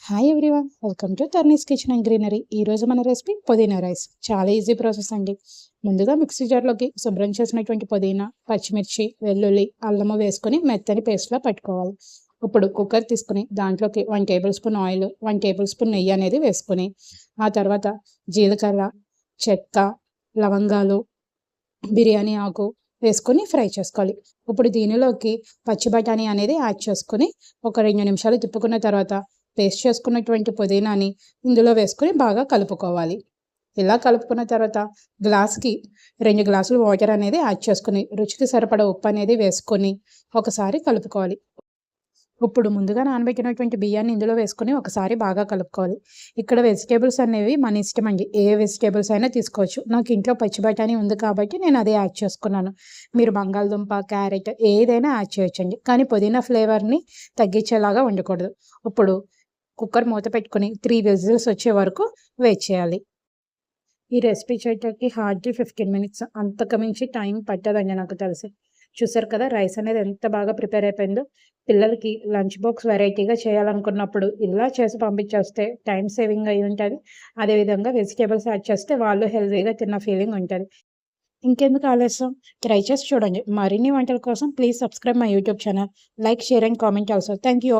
Hi everyone, welcome to Tarni's kitchen and greenery. ఈరోజు మన recipe పుదీనా రైస్. చాలా ఈజీ ప్రాసెస్ అండి. ముందుగా మిక్సీ జార్లోకి శుభ్రం చేసినటువంటి పుదీనా, పచ్చిమిర్చి, వెల్లుల్లి, అల్లము వేసుకొని మెత్తని పేస్ట్లా పట్టుకోవాలి. ఇప్పుడు కుక్కర్ తీసుకుని దాంట్లోకి 1 table spoon oil, 1 table spoon నెయ్యి అనేది వేసుకొని ఆ తర్వాత జీలకర్ర, చెక్క, లవంగాలు, బిర్యానీ ఆకు వేసుకొని ఫ్రై చేసుకోవాలి. ఇప్పుడు దీనిలోకి పచ్చి బఠానీ అనేది యాడ్ చేసుకొని ఒక 2 నిమిషాలు తిప్పుకున్న తర్వాత పేస్ట్ చేసుకున్నటువంటి పుదీనాని ఇందులో వేసుకొని బాగా కలుపుకోవాలి. ఇలా కలుపుకున్న తర్వాత గ్లాస్కి 2 గ్లాసులు వాటర్ అనేది యాడ్ చేసుకొని రుచికి సరిపడా ఉప్పు అనేది వేసుకొని ఒకసారి కలుపుకోవాలి. ఇప్పుడు ముందుగా నానబెట్టినటువంటి బియ్యాన్ని ఇందులో వేసుకొని ఒకసారి బాగా కలుపుకోవాలి. ఇక్కడ వెజిటేబుల్స్ అనేవి మన ఇష్టం అండి. ఏ వెజిటేబుల్స్ అయినా తీసుకోవచ్చు. నాకు ఇంట్లో పచ్చి బఠానీ ఉంది కాబట్టి నేను అదే యాడ్ చేసుకున్నాను. మీరు బంగాళదుంప, క్యారెట్ ఏదైనా యాడ్ చేయొచ్చండి. కానీ పుదీనా ఫ్లేవర్ని తగ్గించేలాగా ఉండకూడదు. ఇప్పుడు కుక్కర్ మూత పెట్టుకొని 3 విజిల్స్ వచ్చే వరకు వెయిట్ చేయాలి. ఈ రెసిపీ చేయడానికి హార్డ్లీ 15 మినిట్స్, అంతకు మించి టైం పట్టదండి నాకు తెలిసి. చూసారు కదా రైస్ అనేది ఎంత బాగా ప్రిపేర్ అయిపోయిందో. పిల్లలకి లంచ్ బాక్స్ వెరైటీగా చేయాలనుకున్నప్పుడు ఇలా చేసి పంపించేస్తే టైం సేవింగ్ అయి ఉంటుంది. అదేవిధంగా వెజిటేబుల్స్ యాడ్ చేస్తే వాళ్ళు హెల్తీగా తిన్న ఫీలింగ్ ఉంటుంది. ఇంకెందుకు ఆలస్యం, ట్రై చేసి చూడండి. మరిన్ని వంటల కోసం please subscribe my YouTube channel. Like, share and comment also. Thank you.